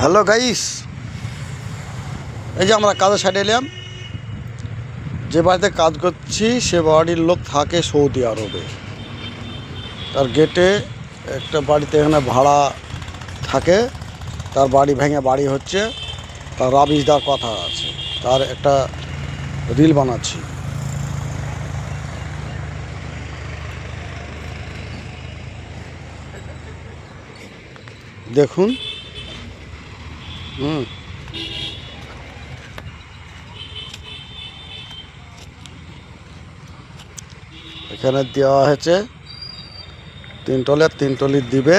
Hello guys, এই যে আমরা কাজের সাইডে এলাম। যে বাড়িতে কাজ করছি সে বাড়ির লোক থাকে সৌদি আরবে। তার গেটে একটা বাড়িতে এখানে ভাড়া থাকে, তার বাড়ি ভেঙে বাড়ি হচ্ছে, তার রাবিশ দেওয়ার কথা আছে, তার একটা রিল বানাচ্ছি। দেখুন। এখানে দেওয়া হয়েছে 3 তলের 3 তলি দিবে।